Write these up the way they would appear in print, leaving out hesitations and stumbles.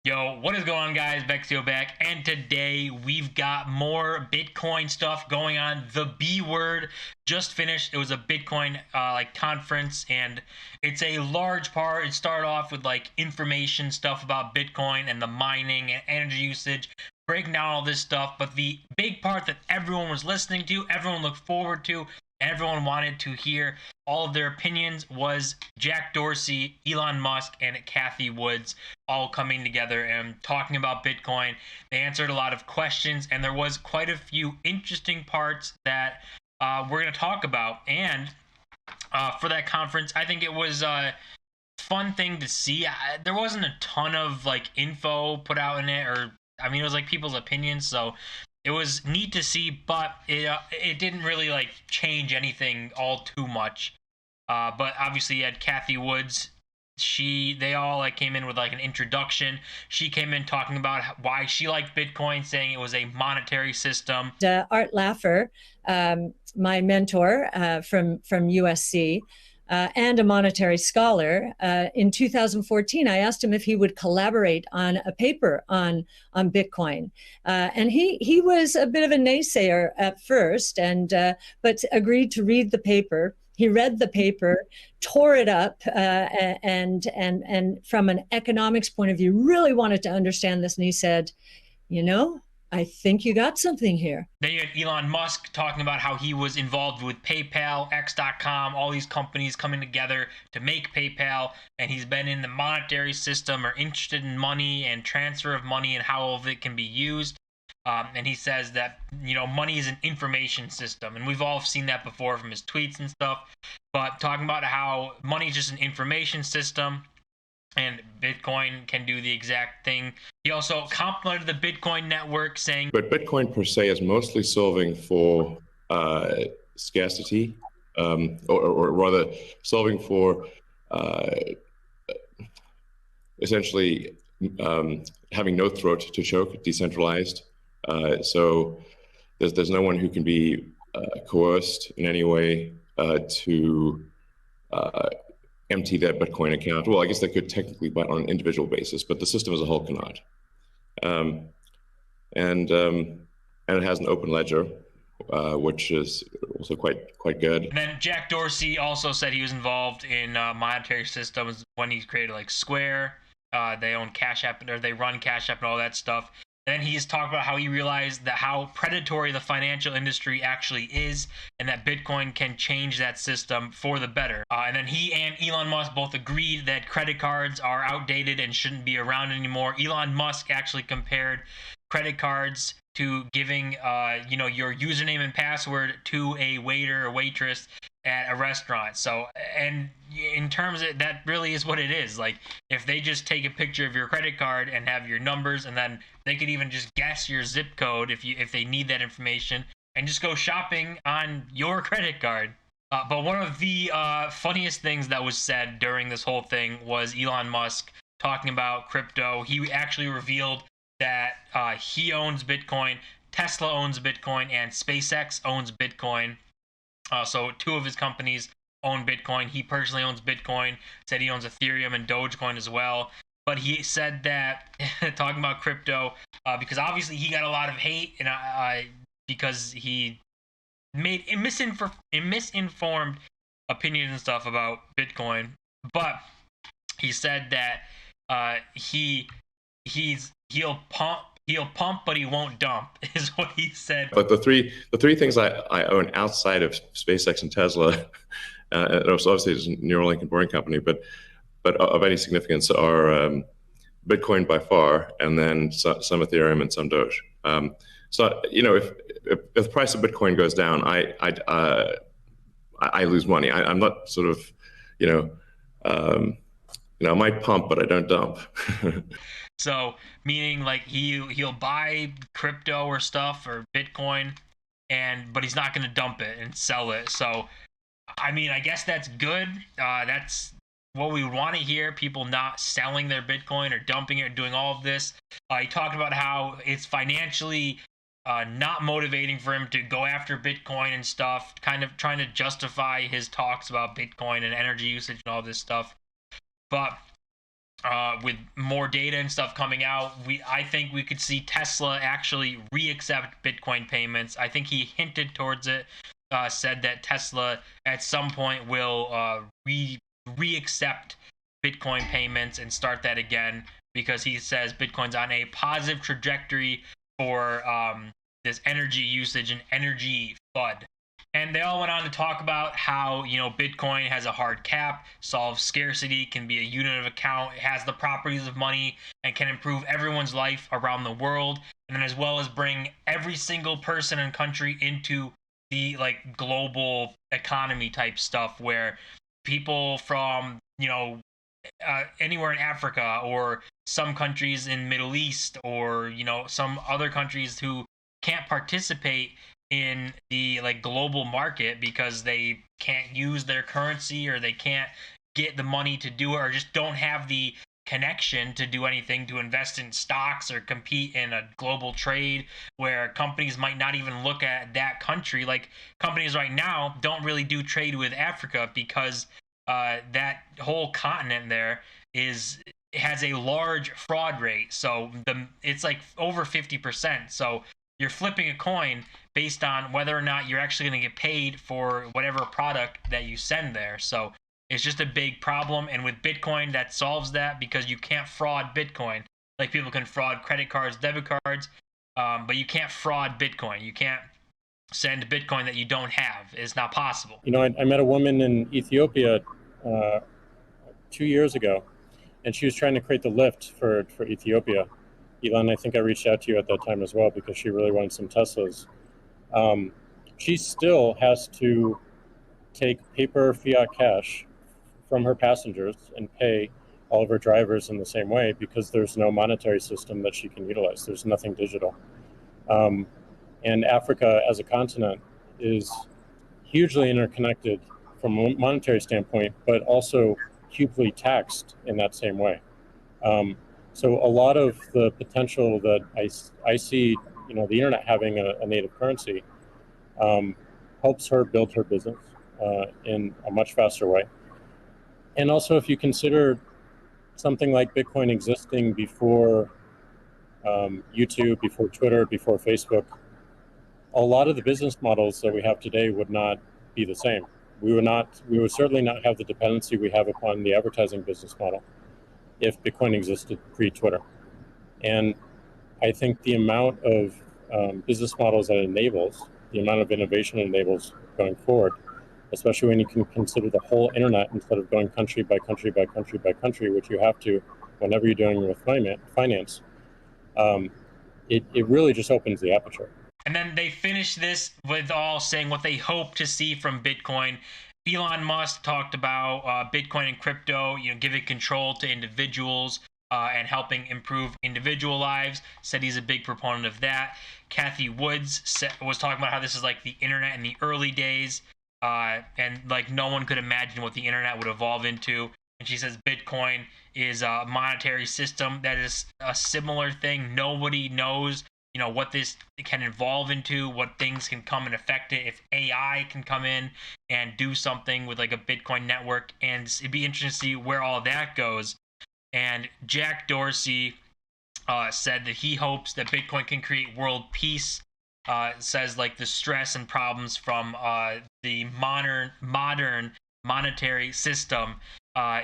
Yo, what is going on, guys? Bexio back, and today we've got more Bitcoin stuff going on. The B word just finished. It was a Bitcoin like conference, and it's a large part. It started off with like information stuff about Bitcoin and the mining and energy usage, breaking down all this stuff. But the big part that everyone was listening to, everyone looked forward to, everyone wanted to hear all of their opinions was Jack Dorsey, Elon Musk, and Cathie Woods all coming together and talking about Bitcoin. They answered a lot of questions, and there was quite a few interesting parts that we're going to talk about. And for that conference, I think it was a fun thing to see. There wasn't a ton of like info put out in it, or I mean, it was like people's opinions, so it was neat to see, but it didn't really like change anything all too much. But obviously, you had Cathie Woods. They all like came in with like an introduction. She came in talking about why she liked Bitcoin, saying it was a monetary system. Art Laffer, my mentor from USC, and a monetary scholar. In 2014, I asked him if he would collaborate on a paper on Bitcoin, and he was a bit of a naysayer at first, but agreed to read the paper. He read the paper, tore it up, and from an economics point of view, really wanted to understand this. And he said, I think you got something here. Then you had Elon Musk talking about how he was involved with PayPal, X.com, all these companies coming together to make PayPal, and he's been in the monetary system or interested in money and transfer of money and how all of it can be used. And he says that, money is an information system. And we've all seen that before from his tweets and stuff. But talking about how money is just an information system and Bitcoin can do the exact thing. He also complimented the Bitcoin network, saying, but Bitcoin per se is mostly solving for scarcity, or rather solving for essentially having no throat to choke, decentralized. So there's no one who can be coerced in any way to empty their Bitcoin account. Well, I guess they could technically, but on an individual basis, but the system as a whole cannot. And it has an open ledger, which is also quite good. And then Jack Dorsey also said he was involved in monetary systems when he created like Square. They own Cash App, or they run Cash App and all that stuff. Then he's talked about how he realized that how predatory the financial industry actually is, and that Bitcoin can change that system for the better. And then he and Elon Musk both agreed that credit cards are outdated and shouldn't be around anymore. Elon Musk actually compared credit cards to giving your username and password to a waiter or waitress at a restaurant. So, and in terms of that, really is what it is. Like, if they just take a picture of your credit card and have your numbers, and then they could even just guess your zip code if they need that information, and just go shopping on your credit card. But one of the funniest things that was said during this whole thing was Elon Musk talking about crypto. He actually revealed that he owns Bitcoin, Tesla owns Bitcoin, and SpaceX owns Bitcoin. So two of his companies own Bitcoin. He personally owns Bitcoin, said he owns Ethereum and Dogecoin as well. But he said that, talking about crypto, because obviously he got a lot of hate and because he made misinformed opinions and stuff about Bitcoin. But he said that he'll pump, but he won't dump, is what he said. But the three things I own outside of SpaceX and Tesla, and obviously it's a Neuralink and Boring Company, but of any significance are Bitcoin by far, and then some Ethereum and some Doge. So if the price of Bitcoin goes down, I lose money. I'm not sort of I might pump, but I don't dump. So, meaning like he'll buy crypto or stuff or Bitcoin, but he's not going to dump it and sell it. So, I mean, I guess that's good. That's what we want to hear, people not selling their Bitcoin or dumping it or doing all of this. He talked about how it's financially not motivating for him to go after Bitcoin and stuff, kind of trying to justify his talks about Bitcoin and energy usage and all this stuff. But with more data and stuff coming out, I think we could see Tesla actually re-accept Bitcoin payments. I think he hinted towards it, said that Tesla at some point will re-accept Bitcoin payments and start that again, because he says Bitcoin's on a positive trajectory for this energy usage and energy FUD. And they all went on to talk about how, Bitcoin has a hard cap, solves scarcity, can be a unit of account, it has the properties of money, and can improve everyone's life around the world, and then as well as bring every single person and country into the global economy type stuff, where people from anywhere in Africa, or some countries in Middle East, or some other countries who can't participate in the global market because they can't use their currency, or they can't get the money to do it, or just don't have the connection to do anything, to invest in stocks or compete in a global trade, where companies might not even look at that country. Like, companies right now don't really do trade with Africa because that whole continent there has a large fraud rate. So it's like over 50%. So you're flipping a coin based on whether or not you're actually going to get paid for whatever product that you send there. So it's just a big problem. And with Bitcoin, that solves that, because you can't fraud Bitcoin. Like, people can fraud credit cards, debit cards, but you can't fraud Bitcoin. You can't send Bitcoin that you don't have. It's not possible. I met a woman in Ethiopia 2 years ago, and she was trying to create the lift for Ethiopia. Elon, I think I reached out to you at that time as well, because she really wanted some Teslas. She still has to take paper fiat cash from her passengers and pay all of her drivers in the same way, because there's no monetary system that she can utilize. There's nothing digital. And Africa as a continent is hugely interconnected from a monetary standpoint, but also hugely taxed in that same way. So a lot of the potential that I see, the internet having a native currency, helps her build her business in a much faster way. And also, if you consider something like Bitcoin existing before YouTube, before Twitter, before Facebook, a lot of the business models that we have today would not be the same. We would certainly not have the dependency we have upon the advertising business model if Bitcoin existed pre-Twitter. And I think the amount of business models that it enables, the amount of innovation it enables going forward, especially when you can consider the whole internet instead of going country by country by country by country, which you have to whenever you're dealing with finance, it really just opens the aperture. And then they finish this with all saying what they hope to see from Bitcoin. Elon Musk talked about Bitcoin and crypto, giving control to individuals and helping improve individual lives. Said he's a big proponent of that. Cathie Woods was talking about how this is like the internet in the early days, and no one could imagine what the internet would evolve into. And she says Bitcoin is a monetary system that is a similar thing. Nobody knows what this can evolve into, what things can come and affect it, if AI can come in and do something with a Bitcoin network. And it'd be interesting to see where all that goes. And Jack Dorsey said that he hopes that Bitcoin can create world peace. Says the stress and problems from the modern monetary system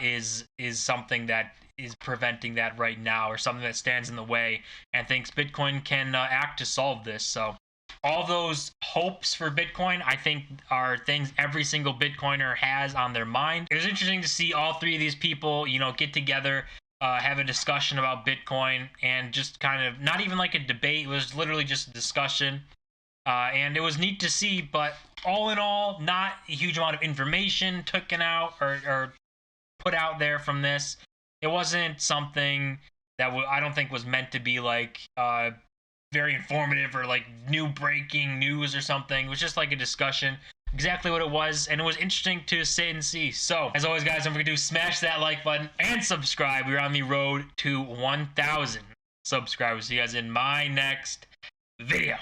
is something that is preventing that right now, or something that stands in the way, and thinks Bitcoin can act to solve this. So all those hopes for Bitcoin, I think, are things every single Bitcoiner has on their mind. It was interesting to see all three of these people, get together, have a discussion about Bitcoin, and just kind of not even like a debate. It was literally just a discussion. And it was neat to see, but all in all, not a huge amount of information taken out or put out there from this. It wasn't something that I don't think was meant to be very informative or new breaking news or something. It was just a discussion, exactly what it was, and it was interesting to sit and see. So, as always, guys, don't forget to smash that like button and subscribe. We're on the road to 1,000 subscribers. See you guys in my next video.